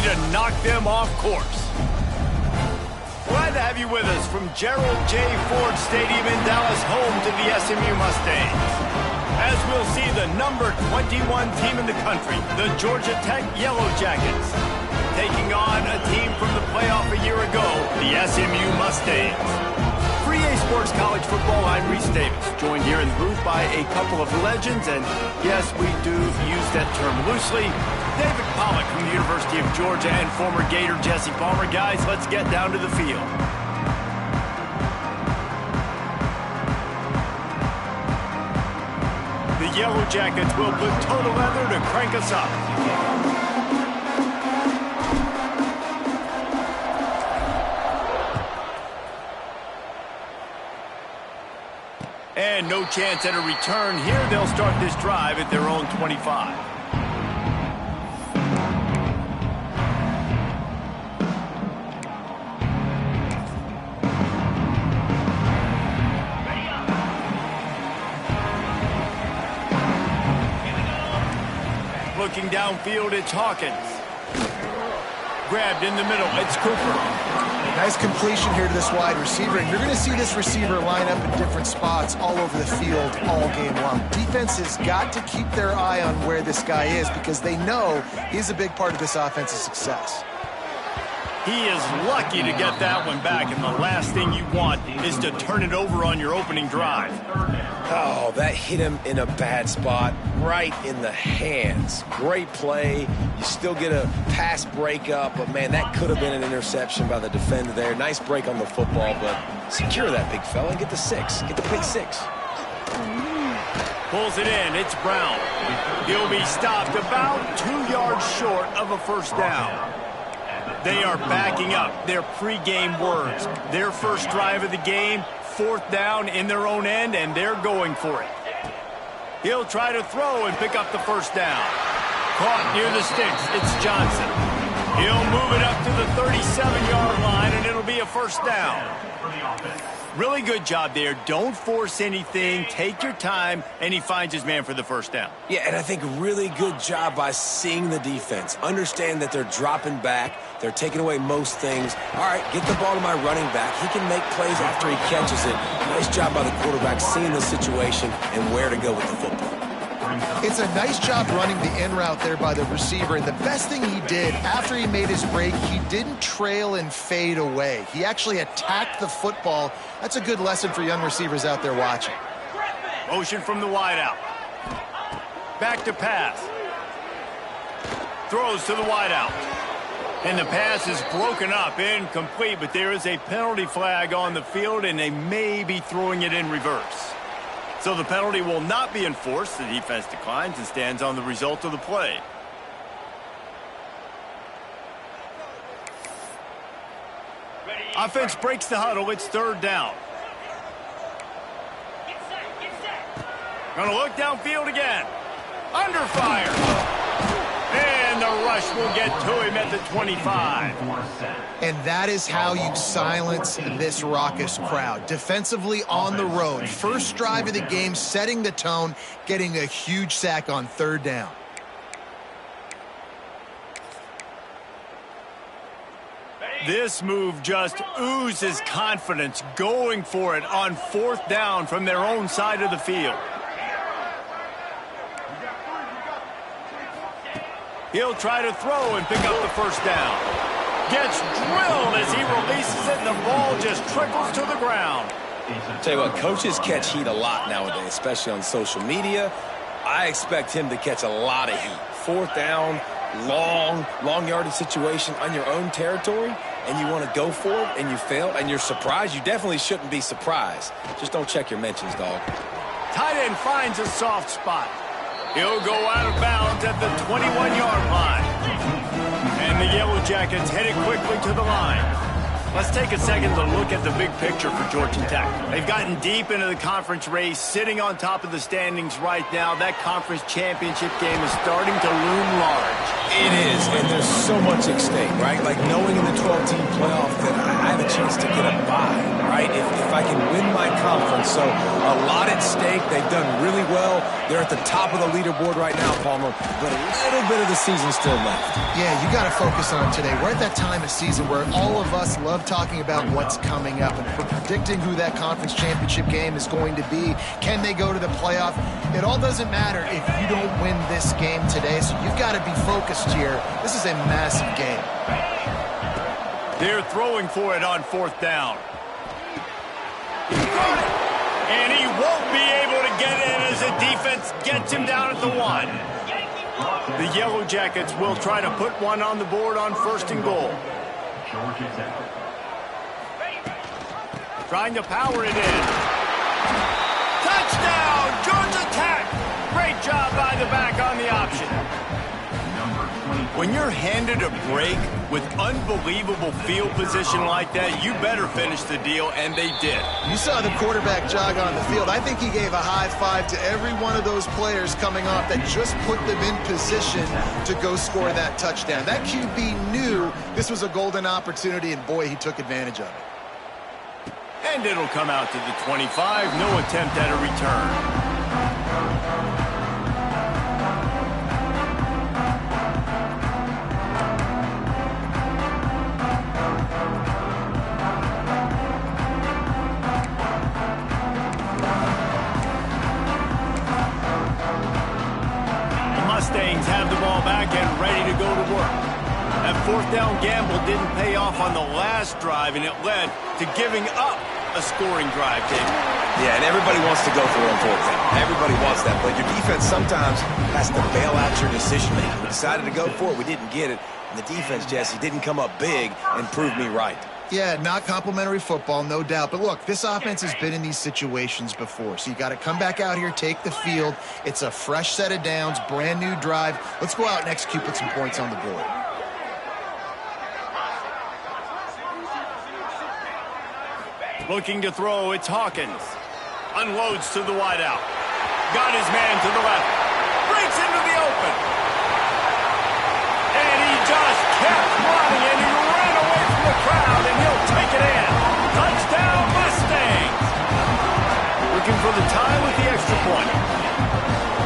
to knock them off course. Glad to have you with us from Gerald J. Ford Stadium in Dallas, home to the SMU Mustangs. As we'll see the number 21 team in the country, the Georgia Tech Yellow Jackets, taking on a team from the playoff a year ago, the SMU Mustangs. For EA Sports College Football, I'm Reese Davis, joined here in the booth by a couple of legends, and yes, we do use that term loosely. David Pollack from the University of Georgia and former Gator Jesse Palmer. Guys, let's get down to the field. The Yellow Jackets will put total leather to crank us up. And no chance at a return here. They'll start this drive at their own 25. Looking downfield, it's Hawkins. Grabbed in the middle, it's Cooper. Nice completion here to this wide receiver, and you're going to see this receiver line up in different spots all over the field all game long. Defense has got to keep their eye on where this guy is because they know he's a big part of this offense's success. He is lucky to get that one back, and the last thing you want is to turn it over on your opening drive. Oh, that hit him in a bad spot, right in the hands. Great play. You still get a pass breakup, but, man, that could have been an interception by the defender there. Nice break on the football, but secure that big fella and get the 6. Get the pick 6. Pulls it in. It's Brown. He'll be stopped about 2 yards short of a first down. They are backing up their pregame words. Their first drive of the game, 4th down in their own end, and they're going for it. He'll try to throw and pick up the first down. Caught near the sticks. It's Johnson. He'll move it up to the 37-yard line, and it'll be a first down. Really good job there. Don't force anything. Take your time, and he finds his man for the first down. Yeah, and I think a really good job by seeing the defense. Understand that they're dropping back. They're taking away most things. All right, get the ball to my running back. He can make plays after he catches it. Nice job by the quarterback seeing the situation and where to go with the football. It's a nice job running the in route there by the receiver. And the best thing he did after he made his break, he didn't trail and fade away. He actually attacked the football. That's a good lesson for young receivers out there watching. Motion from the wideout. Back to pass. Throws to the wideout. And the pass is broken up, incomplete, but there is a penalty flag on the field, and they may be throwing it in reverse. So the penalty will not be enforced. The defense declines and stands on the result of the play. Offense breaks the huddle. It's 3rd down. Gonna look downfield again. Under fire. And the rush will get to him at the 25. And that is how you silence this raucous crowd. Defensively on the road. First drive of the game, setting the tone, getting a huge sack on 3rd down. This move just oozes confidence, going for it on 4th down from their own side of the field. He'll try to throw and pick up the first down. Gets drilled as he releases it, and the ball just trickles to the ground. Tell you what, coaches catch heat a lot nowadays, especially on social media. I expect him to catch a lot of heat. 4th down, long yardage situation on your own territory, and you want to go for it, and you fail, and you're surprised. You definitely shouldn't be surprised. Just don't check your mentions, dog. Tight end finds a soft spot. He'll go out of bounds at the 21-yard line. And the Yellow Jackets headed quickly to the line. Let's take a second to look at the big picture for Georgia Tech. They've gotten deep into the conference race, sitting on top of the standings right now. That conference championship game is starting to loom large. It is, and there's so much at stake, right? Like knowing in the 12-team playoff that I have a chance to get a bye, right? If I can win my conference. So a lot at stake. They've done really well. They're at the top of the leaderboard right now, Palmer, but a little bit of the season still left. Yeah, you got to focus on today. We're at that time of season where all of us love talking about what's coming up and predicting who that conference championship game is going to be. Can they go to the playoff? It all doesn't matter if you don't win this game today, so you've got to be focused here. This is a massive game. They're throwing for it on 4th down. And he won't be able to get in as the defense gets him down at the 1. The Yellow Jackets will try to put one on the board on 1st and goal. Trying to power it in. Touchdown, Georgia Tech! Great job by the back on the option. When you're handed a break with unbelievable field position like that, you better finish the deal, and they did. You saw the quarterback jog on the field. I think he gave a high five to every one of those players coming off that just put them in position to go score that touchdown. That QB knew this was a golden opportunity, and boy, he took advantage of it. And it'll come out to the 25. No attempt at a return. Mustangs have the ball back and ready to go to work. That 4th down gamble didn't pay off on the last drive, and it led to giving up a scoring drive, David. Yeah, and everybody wants to go for it on 4th down. Everybody wants that, but your defense sometimes has to bail out your decision-making. We decided to go for it. We didn't get it. And the defense, Jesse, didn't come up big and prove me right. Yeah, not complimentary football, no doubt. But look, this offense has been in these situations before. So you got to come back out here, take the field. It's a fresh set of downs, brand new drive. Let's go out and execute, put some points on the board. Looking to throw, it's Hawkins. Unloads to the wideout. Got his man to the left. Breaks into the open. And he just kept running, and he ran away from the crowd, and he'll take it in. Touchdown, Mustangs! Looking for the tie with the extra point.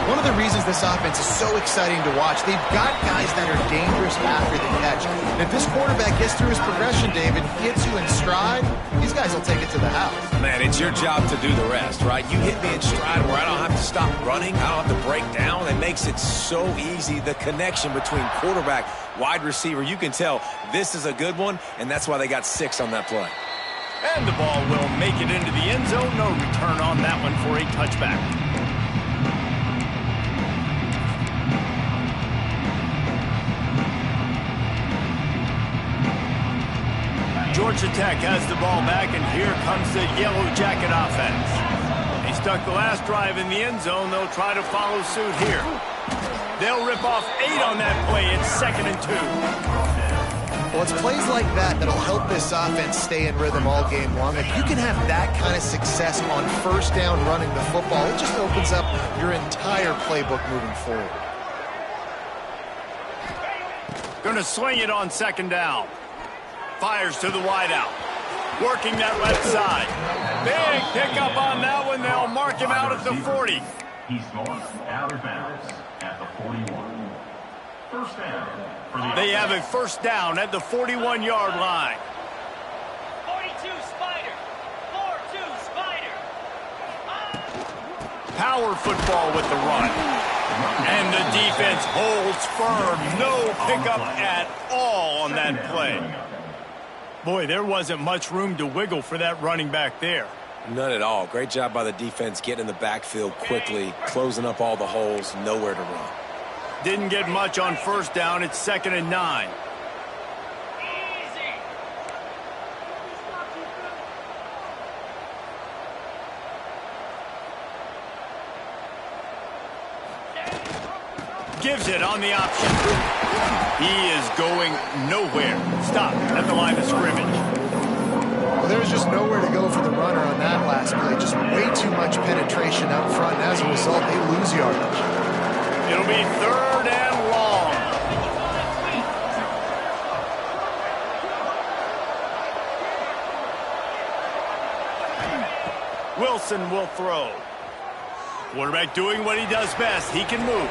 One of the reasons this offense is so exciting to watch, they've got guys that are dangerous after the catch. And if this quarterback gets through his progression, David, gets you in stride, these guys will take it to the house. Man, it's your job to do the rest, right? You hit me in stride where I don't have to stop running. I don't have to break down. It makes it so easy. The connection between quarterback, wide receiver, you can tell this is a good one, and that's why they got 6 on that play. And the ball will make it into the end zone. No return on that one for a touchback. Georgia Tech has the ball back, and here comes the Yellow Jacket offense. They stuck the last drive in the end zone. They'll try to follow suit here. They'll rip off 8 on that play. It's 2nd and 2. Well, it's plays like that that'll help this offense stay in rhythm all game long. If you can have that kind of success on 1st down running the football, it just opens up your entire playbook moving forward. Going to swing it on 2nd down. Fires to the wideout. Working that left side. Big pickup on that one. They'll mark him out at the 40. He's going out of bounds at the 41. First down. They have a 1st down at the 41-yard line. 42 Spider. 4-2 Spider. Power football with the run. And the defense holds firm. No pickup at all on that play. Boy, there wasn't much room to wiggle for that running back there. None at all. Great job by the defense getting in the backfield quickly, closing up all the holes, nowhere to run. Didn't get much on 1st down. It's 2nd and 9. Gives it on the option. He is going nowhere. Stop at the line of scrimmage. Well, there's just nowhere to go for the runner on that last play. Just way too much penetration up front. And as a result, they lose yardage. It'll be 3rd and long. Wilson will throw. Quarterback doing what he does best. He can move.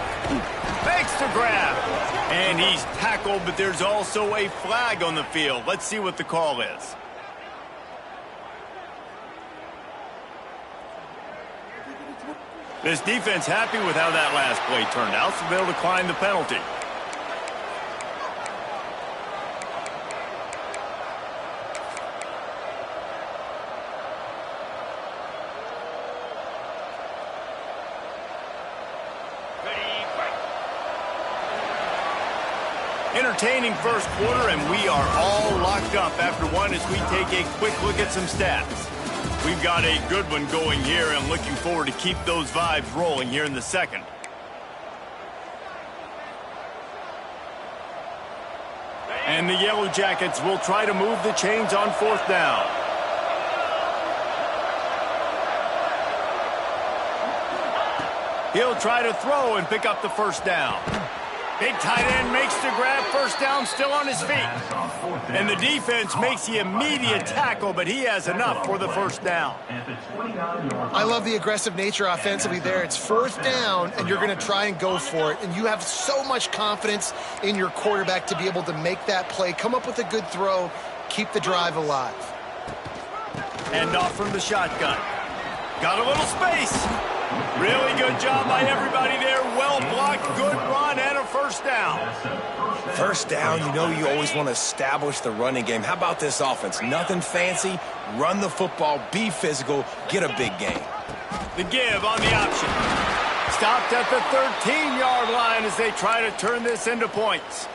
Makes the grab. And he's tackled, but there's also a flag on the field. Let's see what the call is. This defense happy with how that last play turned out, so they'll decline the penalty. Entertaining first quarter, and we are all locked up after one as we take a quick look at some stats. We've got a good one going here, and looking forward to keep those vibes rolling here in the second. And the Yellow Jackets will try to move the chains on fourth down. He'll try to throw and pick up the first down. Big tight end makes the grab, first down, still on his feet. And the defense makes the immediate tackle, but he has enough for the first down. I love the aggressive nature offensively there. It's fourth down, and you're going to try and go for it. And you have so much confidence in your quarterback to be able to make that play, come up with a good throw, keep the drive alive. And off from the shotgun. Got a little space. Really good job by everybody there. Well blocked, good run, and a first down. First down, you know you always want to establish the running game. How about this offense? Nothing fancy. Run the football, be physical, get a big gain. The give on the option. Stopped at the 13-yard line as they try to turn this into points.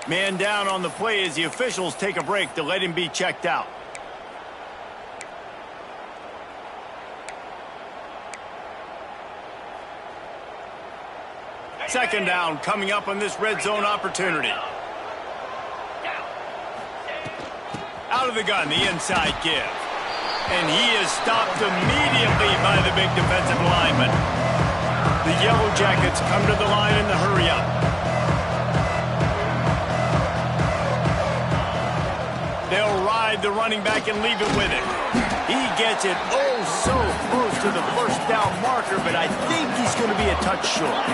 Man down on the play as the officials take a break to let him be checked out. Second down coming up on this red zone opportunity. Out of the gun, the inside give. And he is stopped immediately by the big defensive lineman. The Yellow Jackets come to the line in the hurry-up. They'll ride the running back and leave it with him. He gets it oh so close to the first down marker, but I think he's going to be a touch short.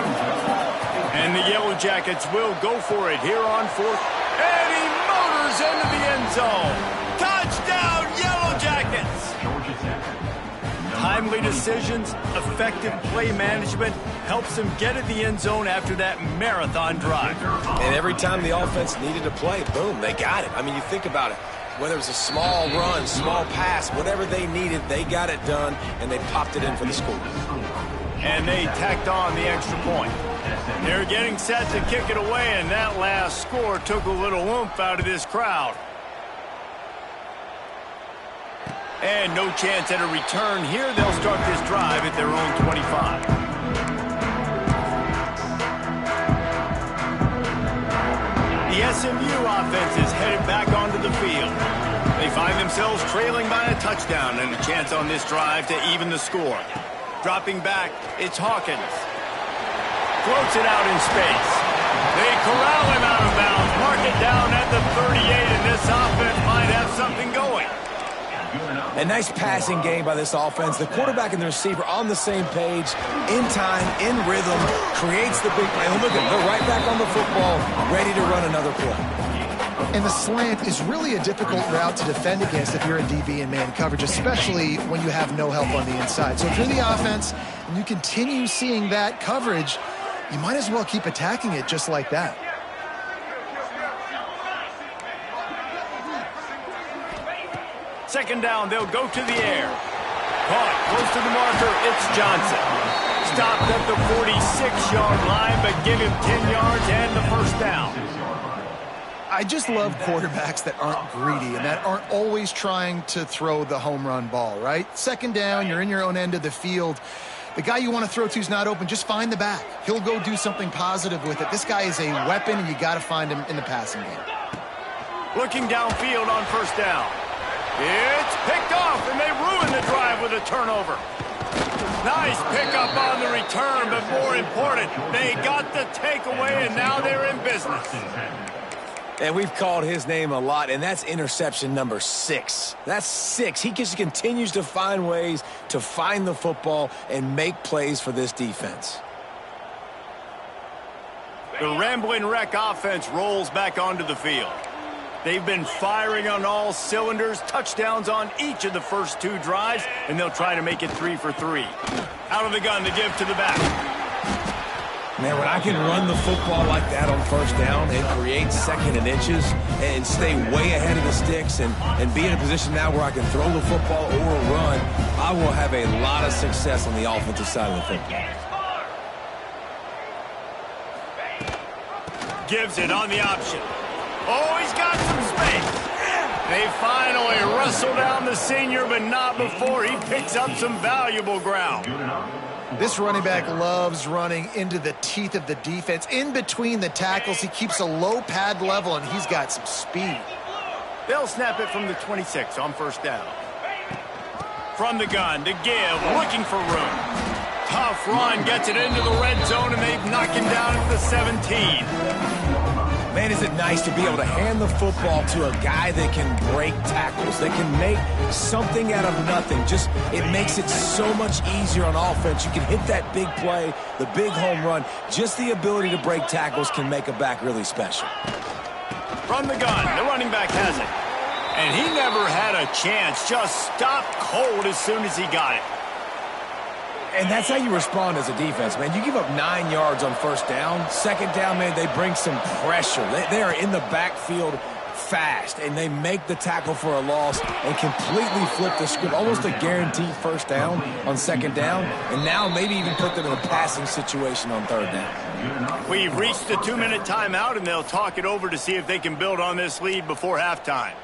And the Yellow Jackets will go for it here on fourth. And he motors into the end zone. Touchdown, Yellow Jackets! Timely decisions, effective play management helps them get at the end zone after that marathon drive. And every time the offense needed a play, boom, they got it. I mean, you think about it. Whether it was a small run, small pass, whatever they needed, they got it done, and they popped it in for the score. And they tacked on the extra point. They're getting set to kick it away, and that last score took a little oomph out of this crowd. And no chance at a return here. They'll start this drive at their own 25. The SMU offense is headed back onto the field. They find themselves trailing by a touchdown and a chance on this drive to even the score. Dropping back, it's Hawkins. Floats it out in space. They corral him out of bounds, mark it down at the 38, and this offense might have something going. A nice passing game by this offense. The quarterback and the receiver on the same page, in time, in rhythm, creates the big play. Look at them, they're right back on the football, ready to run another play. And the slant is really a difficult route to defend against if you're in DB and man coverage, especially when you have no help on the inside. So if you're the offense and you continue seeing that coverage, you might as well keep attacking it just like that. Second down, they'll go to the air. Caught close to the marker, it's Johnson. Stopped at the 46-yard line, but give him 10 yards and the first down. I just love quarterbacks that aren't greedy and that aren't always trying to throw the home run ball, right? Second down, you're in your own end of the field. The guy you want to throw to is not open. Just find the back. He'll go do something positive with it. This guy is a weapon, and you got to find him in the passing game. Looking downfield on first down. It's picked off, and they ruin the drive with a turnover. Nice pickup on the return, but more important, they got the takeaway, and now they're in business. And we've called his name a lot, and that's interception number 6. That's 6. He just continues to find ways to find the football and make plays for this defense. The Rambling Wreck offense rolls back onto the field. They've been firing on all cylinders, touchdowns on each of the first 2 drives, and they'll try to make it 3 for 3. Out of the gun to give to the back. Man, when I can run the football like that on first down and create second and inches and stay way ahead of the sticks and be in a position now where I can throw the football or run, I will have a lot of success on the offensive side of the football. Gives it on the option. Oh, he's got some space. They finally wrestle down the senior, but not before he picks up some valuable ground. This running back loves running into the teeth of the defense. In between the tackles, he keeps a low pad level, and he's got some speed. They'll snap it from the 26 on first down. From the gun to give, looking for room. Tough run, gets it into the red zone, and they've knocked him down at the 17. Man, is it nice to be able to hand the football to a guy that can break tackles, that can make something out of nothing. Just, it makes it so much easier on offense. You can hit that big play, the big home run. Just the ability to break tackles can make a back really special. From the gun, the running back has it. And he never had a chance, just stopped cold as soon as he got it. And that's how you respond as a defense, man. You give up 9 yards on first down. Second down, man, they bring some pressure. They are in the backfield fast, and they make the tackle for a loss and completely flip the script. Almost a guaranteed first down on second down, and now maybe even put them in a passing situation on third down. We've reached the 2-minute timeout, and they'll talk it over to see if they can build on this lead before halftime.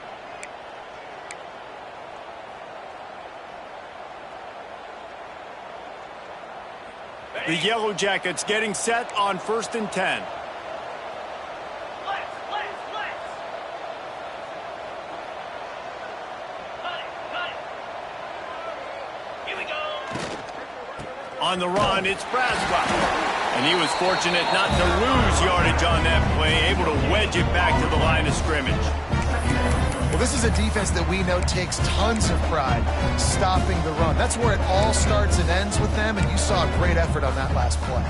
The Yellow Jackets getting set on 1st and 10. Here we go. On the run, it's Braswell. And he was fortunate not to lose yardage on that play, able to wedge it back to the line of scrimmage. Well, this is a defense that we know takes tons of pride stopping the run. That's where it all starts and ends with them, and you saw a great effort on that last play.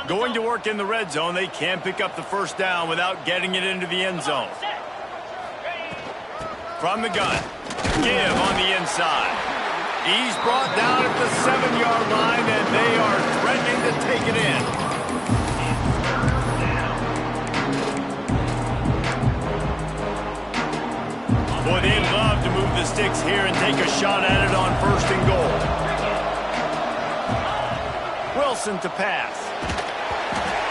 Going to work in the red zone, they can't pick up the first down without getting it into the end zone. From the gun, give on the inside. He's brought down at the 7-yard line, and they are threatening to take it in. Boy, they'd love to move the sticks here and take a shot at it on 1st and goal. Wilson to pass.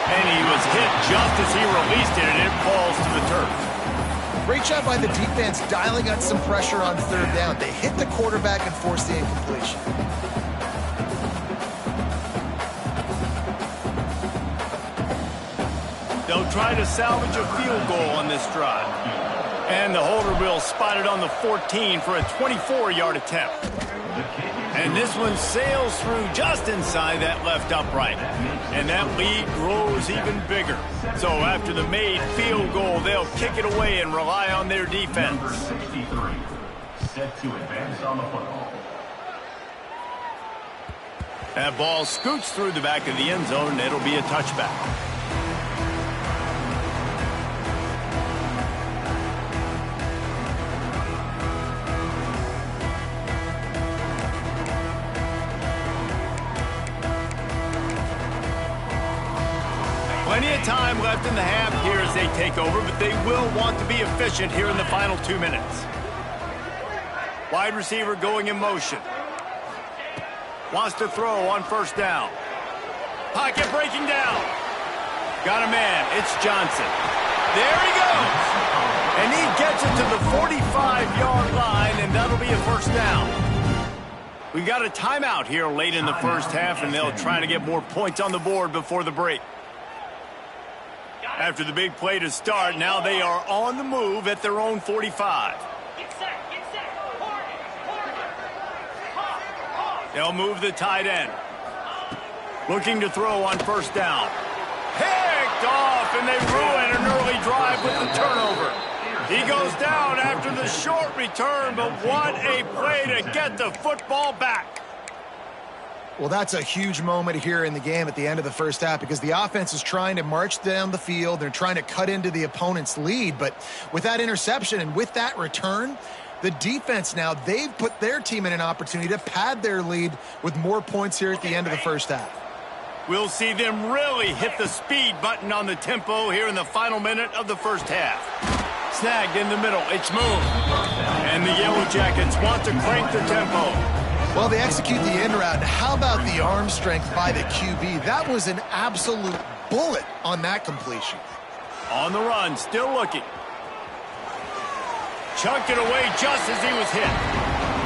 And he was hit just as he released it, and it falls to the turf. Great job by the defense dialing up some pressure on third down. They hit the quarterback and forced the incompletion. They'll try to salvage a field goal on this drive. And the holder will spot it on the 14 for a 24-yard attempt. And this one sails through just inside that left upright. And that lead grows even bigger. So after the made field goal, they'll kick it away and rely on their defense. Number 63, set to advance on the football. That ball scoots through the back of the end zone, and it'll be a touchback. Plenty of time left in the half here as they take over, but they will want to be efficient here in the final 2 minutes. Wide receiver going in motion. Wants to throw on first down. Pocket breaking down. Got a man. It's Johnson. There he goes. And he gets it to the 45-yard line, and that'll be a first down. We got a timeout here late in the first half, and they'll try to get more points on the board before the break. After the big play to start, now they are on the move at their own 45. Get set, get set. They'll move the tight end. Looking to throw on first down. Picked off, and they ruin an early drive with the He goes down after the short return, but what a play to get the football back. Well, that's a huge moment here in the game at the end of the first half because the offense is trying to march down the field. They're trying to cut into the opponent's lead, but with that interception and with that return, the defense now, they've put their team in an opportunity to pad their lead with more points here at the end of the first half. We'll see them really hit the speed button on the tempo here in the final minute of the first half. Snagged in the middle, it's moved. And the Yellow Jackets want to crank the tempo. Well, they execute the in route. How about the arm strength by the QB? That was an absolute bullet on that completion. On the run, still looking. Chucked it away just as he was hit.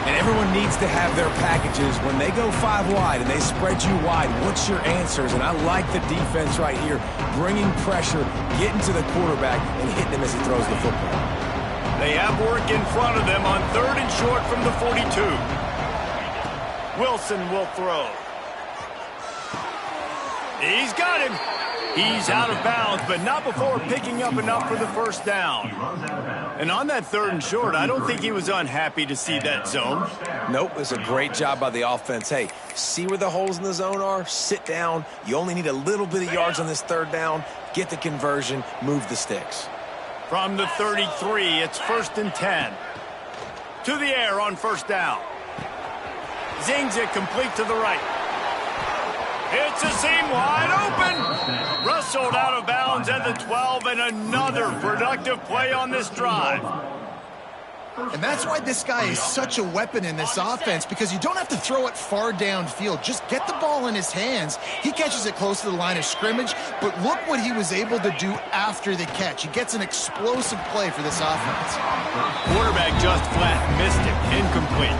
And everyone needs to have their packages. When they go 5 wide and they spread you wide, what's your answers? And I like the defense right here, bringing pressure, getting to the quarterback, and hitting him as he throws the football. They have work in front of them on 3rd and short from the 42. Wilson will throw. He's got him. He's out of bounds, but not before picking up enough for the first down. And on that 3rd and short, I don't think he was unhappy to see that zone. Nope, it's a great job by the offense. Hey, see where the holes in the zone are? Sit down. You only need a little bit of yards on this 3rd down. Get the conversion. Move the sticks. From the 33, it's 1st and 10. To the air on 1st down. Zings it complete to the right. It's a seam wide open. Rustled out of bounds at the 12, and another productive play on this drive. And that's why this guy is such a weapon in this offense, because you don't have to throw it far downfield. Just get the ball in his hands. He catches it close to the line of scrimmage, but look what he was able to do after the catch. He gets an explosive play for this offense. Quarterback just flat missed it. Incomplete.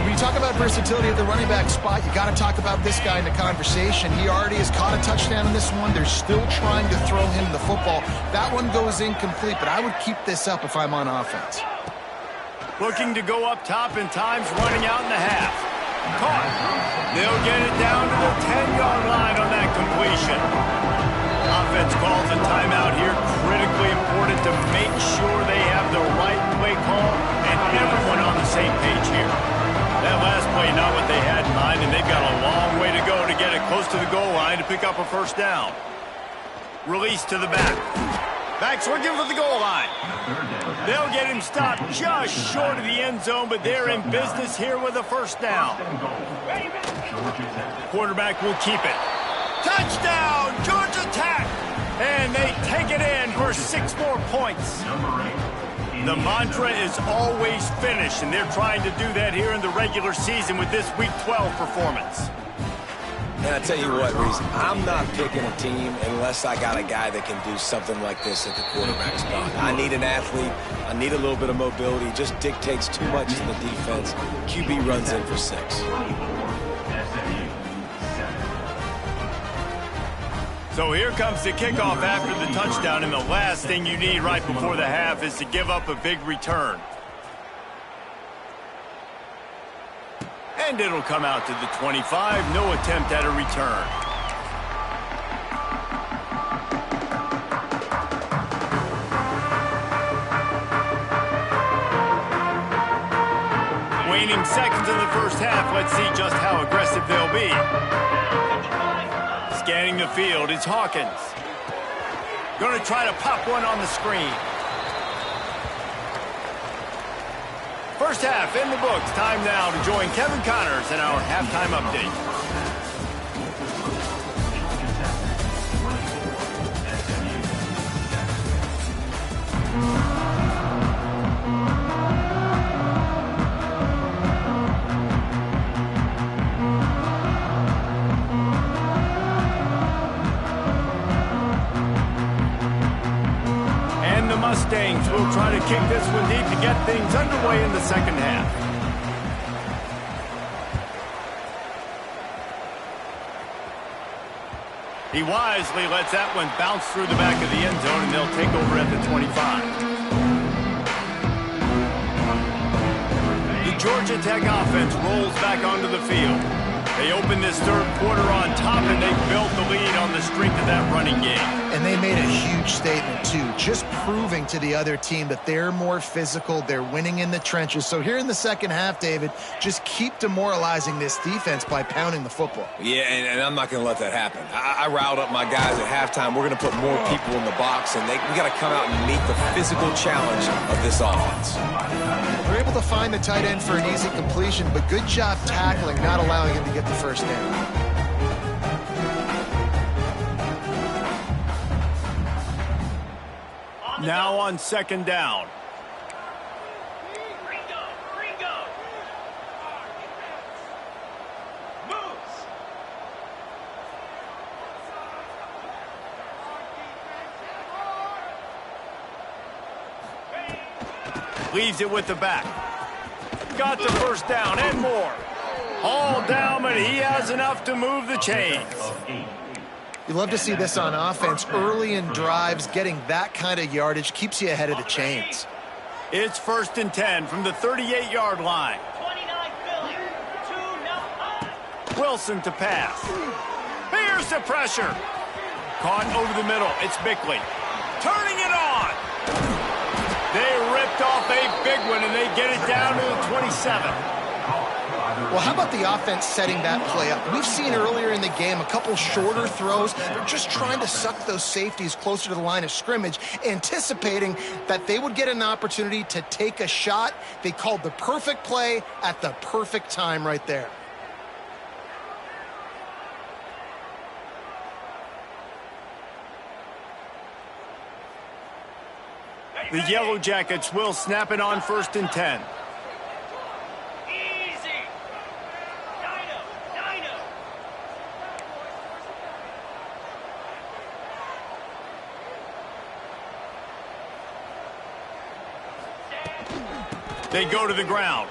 When you talk about versatility at the running back spot, you got to talk about this guy in the conversation. He already has caught a touchdown in this one. They're still trying to throw him the football. That one goes incomplete, but I would keep this up if I'm on offense. Looking to go up top in times, running out in the half. Caught. They'll get it down to the 10-yard line on that completion. Offense calls a timeout here. Critically important to make sure they have the right play call and everyone on the same page here. That last play, not what they had in mind, and they've got a long way to go to get it close to the goal line to pick up a 1st down. Release to the back. Back's looking for the goal line. They'll get him stopped just short of the end zone, but they're in business here with a 1st down. Quarterback will keep it. Touchdown, Georgia Tech! And they take it in for 6 more points. The mantra is always finish, and they're trying to do that here in the regular season with this Week 12 performance. And I tell you what, Reese, I'm not picking a team unless I got a guy that can do something like this at the quarterback spot. I need an athlete. I need a little bit of mobility. It just dictates too much to the defense. QB runs in for 6. So here comes the kickoff after the touchdown, and the last thing you need right before the half is to give up a big return. And it'll come out to the 25. No attempt at a return. Waning seconds in the first half. Let's see just how aggressive they'll be. Scanning the field, it's Hawkins. Going to try to pop one on the screen. First half in the books. Time now to join Kevin Connors in our halftime update. Mustangs will try to kick this one deep to get things underway in the second half. He wisely lets that one bounce through the back of the end zone, and they'll take over at the 25. The Georgia Tech offense rolls back onto the field. They opened this third quarter on top, and they built the lead on the strength of that running game. And they made a huge statement, too, just proving to the other team that they're more physical, they're winning in the trenches. So here in the second half, David, just keep demoralizing this defense by pounding the football. Yeah, and I'm not going to let that happen. I riled up my guys at halftime. We're going to put more people in the box, and we got to come out and meet the physical challenge of this offense. They're able to find the tight end for an easy completion, but good job tackling, not allowing him to get the first down. Now on second down. Gringo. Moves. Leaves it with the back. Got the first down and more. All down, but he has enough to move the chains. You love to see this on offense. Early in drives, getting that kind of yardage keeps you ahead of the chains. It's 1st and 10 from the 38-yard line. 29 Philly. 2-0. Wilson to pass. Here's the pressure. Caught over the middle. It's Bickley. Turning it on. They ripped off a big one, and they get it down to the 27. Well, how about the offense setting that play up? We've seen earlier in the game a couple shorter throws. They're just trying to suck those safeties closer to the line of scrimmage, anticipating that they would get an opportunity to take a shot. They called the perfect play at the perfect time right there. The Yellow Jackets will snap it on 1st and 10. Easy. Dino. They go to the ground.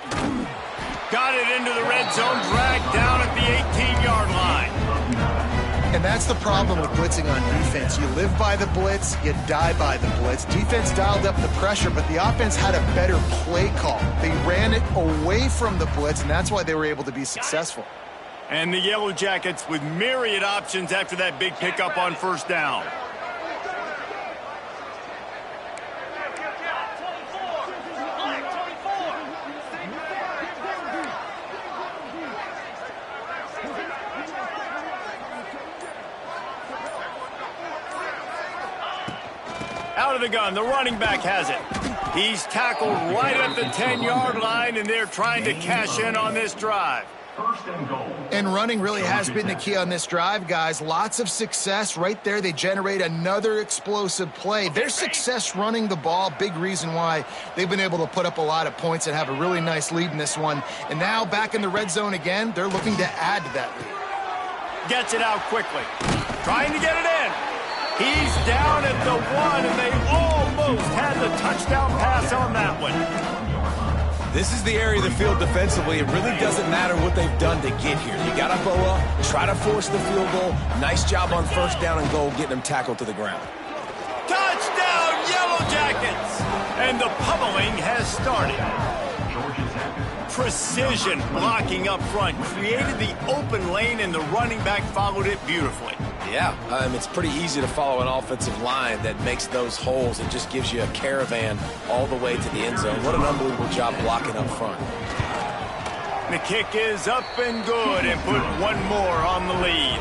Got it into the red zone, dragged down at the 18-yard line. And that's the problem with blitzing on defense. You live by the blitz, you die by the blitz. Defense dialed up the pressure, but the offense had a better play call. They ran it away from the blitz, and that's why they were able to be successful. And the Yellow Jackets with myriad options after that big pickup on 1st down. Out of the gun, the running back has it. He's tackled right at the 10-yard line, and they're trying to cash in on this drive. And running really has been the key on this drive, guys. Lots of success right there. They generate another explosive play. Their success running the ball, big reason why they've been able to put up a lot of points and have a really nice lead in this one. And now back in the red zone again, they're looking to add to that lead. Gets it out quickly. Trying to get it in. He's down at the 1, and they almost had the touchdown pass on that one. This is the area of the field defensively. It really doesn't matter what they've done to get here. You got to go up, try to force the field goal. Nice job on 1st down and goal, getting them tackled to the ground. Touchdown, Yellow Jackets! And the pummeling has started. Precision blocking up front created the open lane, and the running back followed it beautifully. Yeah, it's pretty easy to follow an offensive line that makes those holes and just gives you a caravan all the way to the end zone. What an unbelievable job blocking up front. The kick is up and good, and put one more on the lead.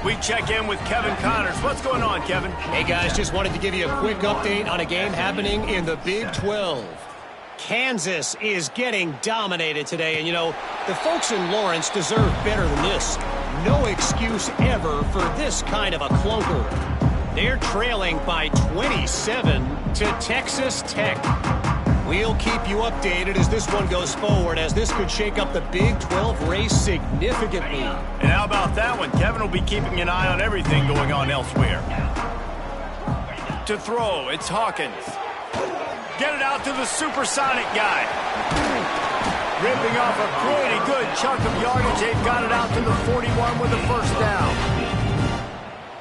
We check in with Kevin Connors. What's going on, Kevin? Hey, guys, just wanted to give you a quick update on a game happening in the Big 12. Kansas is getting dominated today, and, you know, the folks in Lawrence deserve better than this. No excuse ever for this kind of a clunker. They're trailing by 27 to Texas Tech. We'll keep you updated as this one goes forward, as this could shake up the Big 12 race significantly. And how about that one? Kevin will be keeping an eye on everything going on elsewhere. To throw, it's Hawkins. Get it out to the supersonic guy. Ripping off a pretty good chunk of yardage. They've got it out to the 41 with the first down.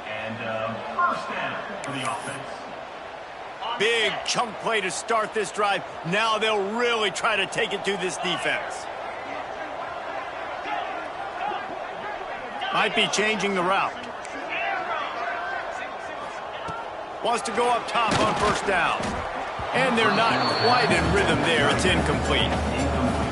And first down for the offense. Big chunk play to start this drive. Now they'll really try to take it to this defense. Might be changing the route. Wants to go up top on first down. And they're not quite in rhythm there. It's incomplete.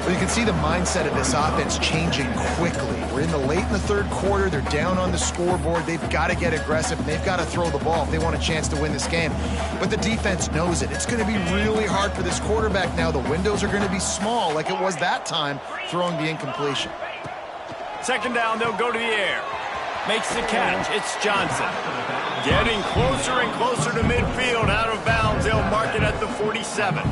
Well, you can see the mindset of this offense changing quickly. We're in the third quarter. They're down on the scoreboard. They've got to get aggressive, and they've got to throw the ball if they want a chance to win this game. But the defense knows it. It's going to be really hard for this quarterback now. The windows are going to be small like it was that time throwing the incompletion. Second down, they'll go to the air. Makes the catch. It's Johnson. Getting closer and closer to midfield. Out of bounds. They'll mark it at the 47.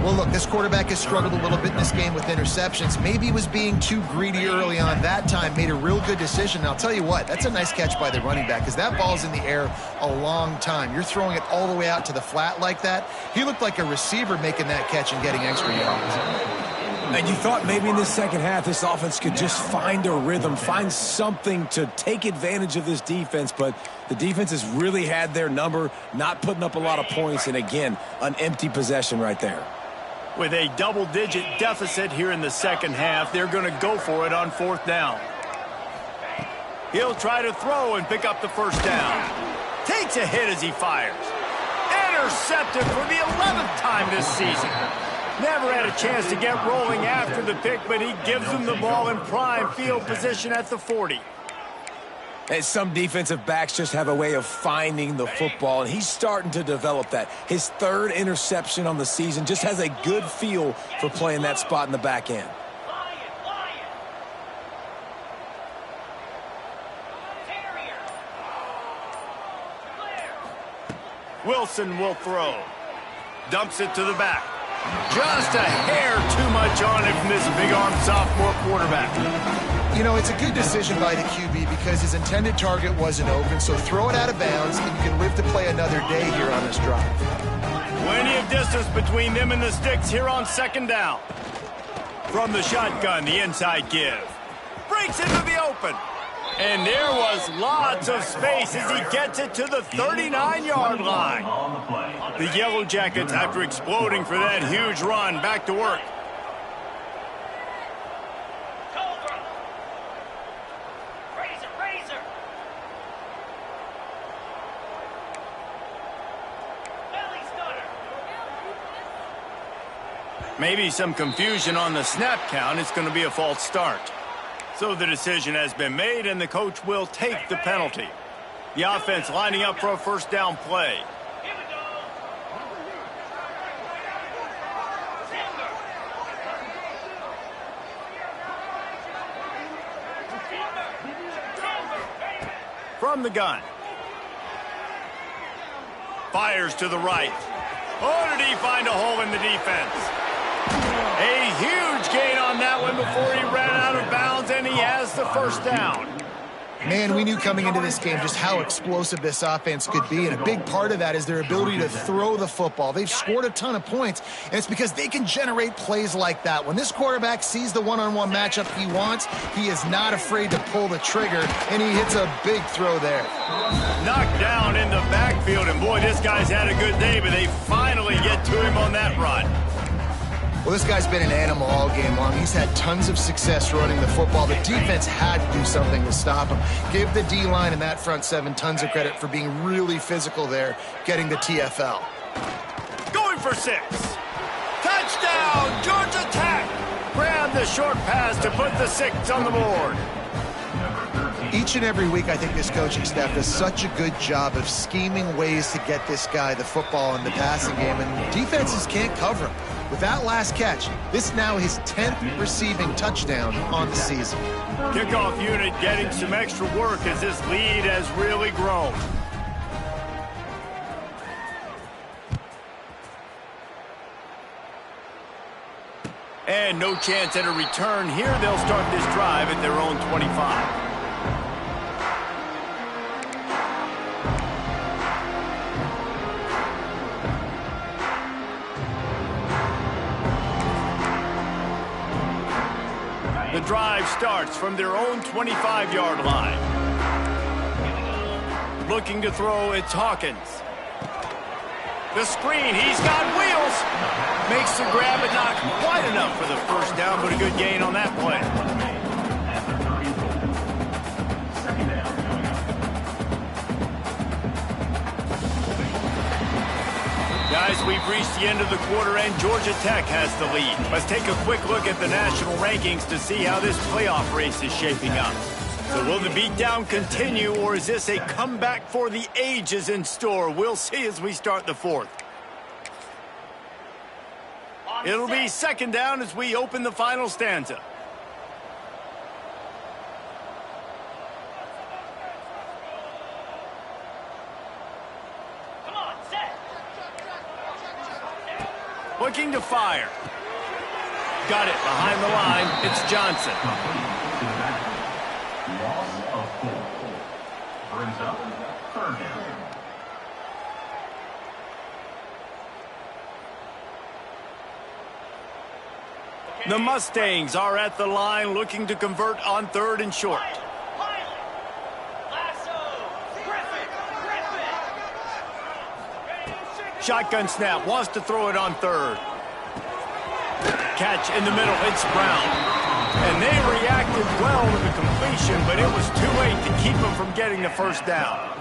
Well, look, this quarterback has struggled a little bit in this game with interceptions. Maybe he was being too greedy early on that time, made a real good decision. And I'll tell you what, that's a nice catch by the running back because that ball's in the air a long time. You're throwing it all the way out to the flat like that. He looked like a receiver making that catch and getting extra yards. And you thought maybe in this second half this offense could just find a rhythm, find something to take advantage of this defense, but the defense has really had their number, not putting up a lot of points, and again, an empty possession right there. With a double-digit deficit here in the second half, they're going to go for it on fourth down. He'll try to throw and pick up the first down. Takes a hit as he fires. Intercepted for the 11th time this season. Never had a chance to get rolling after the pick, but he gives them the ball in prime field position at the 40. And some defensive backs just have a way of finding the football, and he's starting to develop that. His third interception on the season, just has a good feel for playing that spot in the back end. Wilson will throw. Dumps it to the back. Just a hair too much on it from this big-armed sophomore quarterback. You know, it's a good decision by the QB because his intended target wasn't open, so throw it out of bounds, and you can live to play another day here on this drive. Plenty of distance between them and the sticks here on second down. From the shotgun, the inside give. Breaks into the open. And there was lots of space as he gets it to the 39-yard line. The Yellow Jackets, after exploding for that huge run, back to work. Maybe some confusion on the snap count. It's going to be a false start. So the decision has been made, and the coach will take the penalty. The offense lining up for a first down play. Here we go. From the gun. Fires to the right. Oh, did he find a hole in the defense? A huge gain on that one before he ran out of bounds, and he has the first down. Man, we knew coming into this game just how explosive this offense could be, and a big part of that is their ability to throw the football. They've scored a ton of points, and it's because they can generate plays like that. When this quarterback sees the one-on-one matchup he wants, he is not afraid to pull the trigger, and he hits a big throw there. Knocked down in the backfield, and boy, this guy's had a good day, but they finally get to him on that run. Well, this guy's been an animal all game long. He's had tons of success running the football. The defense had to do something to stop him. Give the D-line and that front seven tons of credit for being really physical there, getting the TFL. Going for 6. Touchdown, Georgia Tech. Grab the short pass to put the 6 on the board. Each and every week, I think this coaching staff does such a good job of scheming ways to get this guy the football in the passing game, and defenses can't cover him. With that last catch, this is now his 10th receiving touchdown on the season. Kickoff unit getting some extra work as this lead has really grown. And no chance at a return here. They'll start this drive at their own 25. The drive starts from their own 25-yard line. Looking to throw, it's Hawkins. The screen, he's got wheels. Makes the grab, but not quite enough for the first down, but a good gain on that play. Guys, we've reached the end of the quarter, and Georgia Tech has the lead. Let's take a quick look at the national rankings to see how this playoff race is shaping up. So will the beatdown continue, or is this a comeback for the ages in store? We'll see as we start the fourth. It'll be second down as we open the final stanza. Come on, set. Looking to fire. Got it behind the line. It's Johnson. Loss of 4. Brings up third down. The Mustangs are at the line looking to convert on third and short. Pilot. Lasso. Griffin. Shotgun snap, wants to throw it on third. Catch in the middle, it's Brown. And they reacted well to the completion, but it was too late to keep them from getting the first down.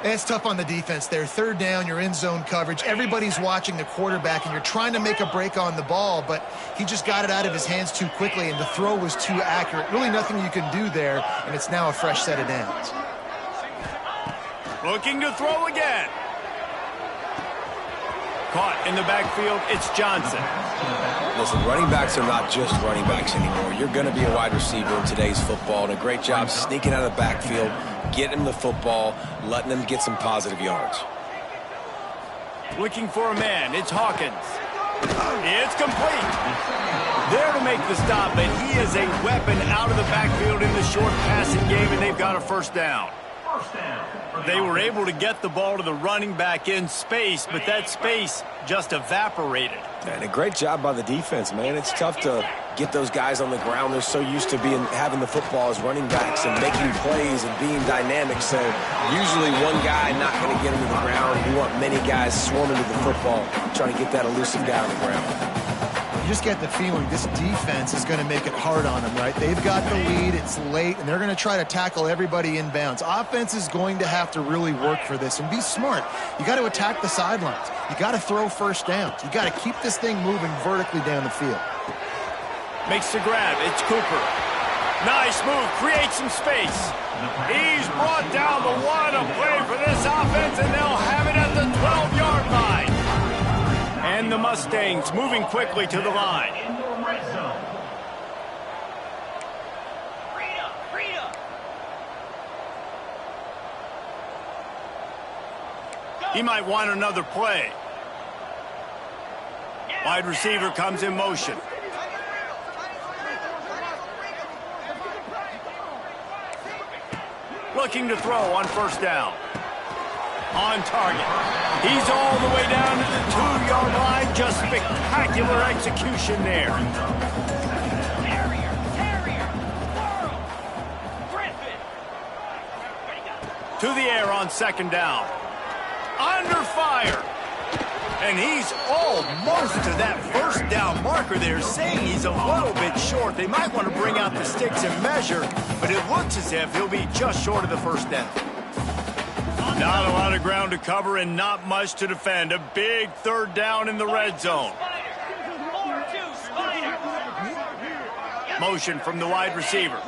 It's tough on the defense there. Third down, you're in zone coverage. Everybody's watching the quarterback, and you're trying to make a break on the ball, but he just got it out of his hands too quickly, and the throw was too accurate. Really nothing you can do there, and it's now a fresh set of downs. Looking to throw again. Caught in the backfield, it's Johnson. Listen, running backs are not just running backs anymore. You're going to be a wide receiver in today's football, and a great job sneaking out of the backfield, getting him the football, letting him get some positive yards. Looking for a man, it's Hawkins. It's complete. There to make the stop, but he is a weapon out of the backfield in the short passing game, and they've got a first down. They were able to get the ball to the running back in space, but that space just evaporated. And a great job by the defense, man. It's tough to get those guys on the ground. They're so used to having the football as running backs and making plays and being dynamic. So usually one guy not going to get him to the ground. You want many guys swarming to the football, trying to get that elusive guy on the ground. You just get the feeling this defense is going to make it hard on them, right? They've got the lead, it's late, and they're going to try to tackle everybody inbounds. Offense is going to have to really work for this and be smart. You got to attack the sidelines. You got to throw first downs. You got to keep this thing moving vertically down the field. Makes the grab, it's Cooper. Nice move, creates some space. He's brought down the one, a play for this offense, and they'll have it at the 12-yard line. And the Mustangs moving quickly to the line. Freedom. He might want another play. Wide receiver comes in motion. Looking to throw on first down. On target. He's all the way down to the 2-yard line. Just spectacular execution there. Terrier. World. Griffin. To the air on second down. Under fire. And he's almost to that first down marker there, saying he's a little bit short. They might want to bring out the sticks and measure, but it looks as if he'll be just short of the first down. Not a lot of ground to cover and not much to defend. A big third down in the red zone. Motion from the wide receiver.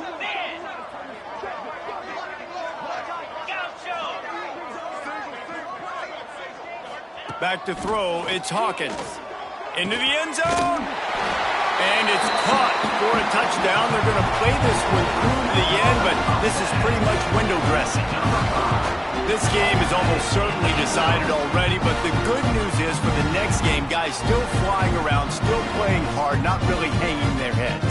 Back to throw, it's Hawkins. Into the end zone. And it's caught for a touchdown. They're going to play this one through to the end, but this is pretty much window dressing. This game is almost certainly decided already, but the good news is for the next game, guys still flying around, still playing hard, not really hanging their heads.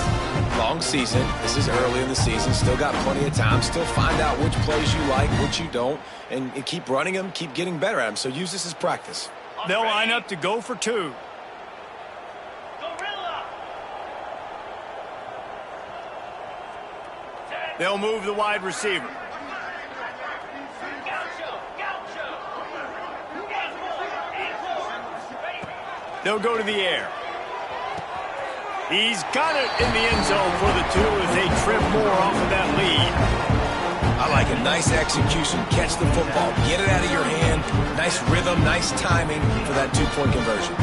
Long season. This is early in the season. Still got plenty of time. Still find out which plays you like, which you don't, and keep running them, keep getting better at them. So use this as practice. They'll line up to go for two. They'll move the wide receiver. They'll go to the air. He's got it in the end zone for the two as they trip more off of that lead. I like it. Nice execution. Catch the football. Get it out of your hand. Nice rhythm, nice timing for that two-point conversion.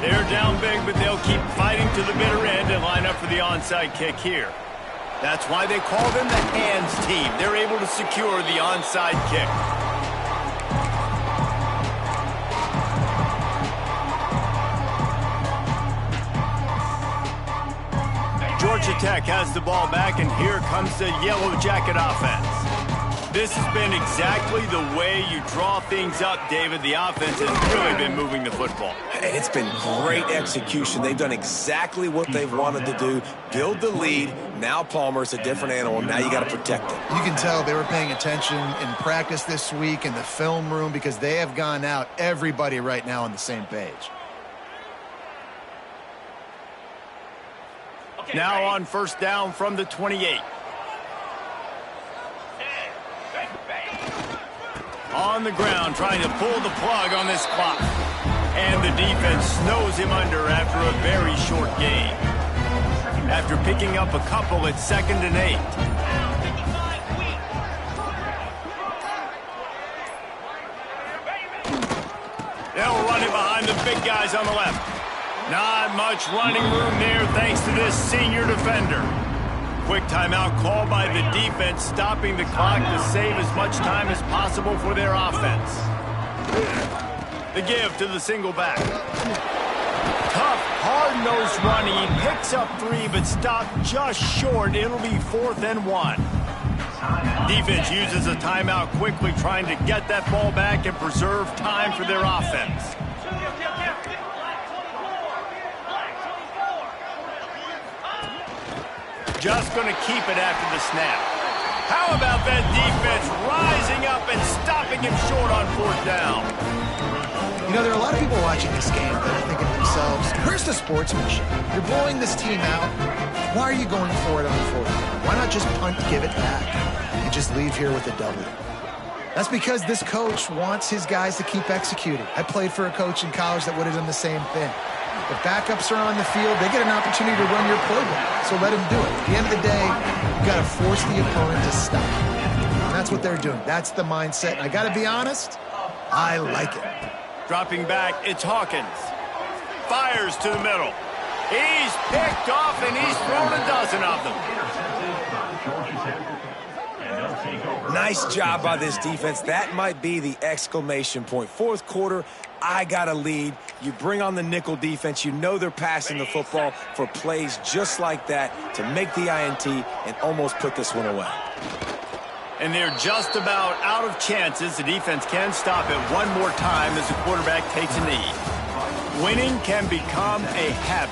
They're down big, but they'll keep fighting to the bitter end and line up for the onside kick here. That's why they call them the hands team. They're able to secure the onside kick. Georgia Tech has the ball back, and here comes the Yellow Jacket offense. This has been exactly the way you draw things up, David. The offense has really been moving the football. And it's been great execution. They've done exactly what they've wanted to do. Build the lead. Now Palmer's a different animal. Now you got to protect him. You can tell they were paying attention in practice this week in the film room because they have gone out, everybody right now on the same page. Now on first down from the 28. On the ground, trying to pull the plug on this clock. And the defense snows him under after a very short gain. After picking up a couple, it's 2nd and 8. They'll run it behind the big guys on the left. Not much running room there thanks to this senior defender. Quick timeout call by the defense, stopping the clock to save as much time as possible for their offense. The give to the single back. Tough, hard-nosed running. He picks up 3, but stopped just short. It'll be 4th and 1. Defense uses a timeout quickly, trying to get that ball back and preserve time for their offense. Just going to keep it after the snap. How about that defense rising up and stopping him short on 4th down? You know, there are a lot of people watching this game that are thinking to themselves, where's the sportsmanship? You're blowing this team out. Why are you going for it on 4th down? Why not just punt, give it back, and just leave here with a W? That's because this coach wants his guys to keep executing. I played for a coach in college that would have done the same thing. If backups are on the field, they get an opportunity to run your playbook, so let them do it. At the end of the day, you've got to force the opponent to stop. And that's what they're doing. That's the mindset. And I got to be honest, I like it. Dropping back, it's Hawkins. Fires to the middle. He's picked off, and he's thrown a dozen of them. Nice job by this defense. That might be the exclamation point. 4th quarter, I got a lead. You bring on the nickel defense. You know they're passing the football for plays just like that to make the INT and almost put this one away. And they're just about out of chances. The defense can stop it one more time as the quarterback takes a knee. Winning can become a habit.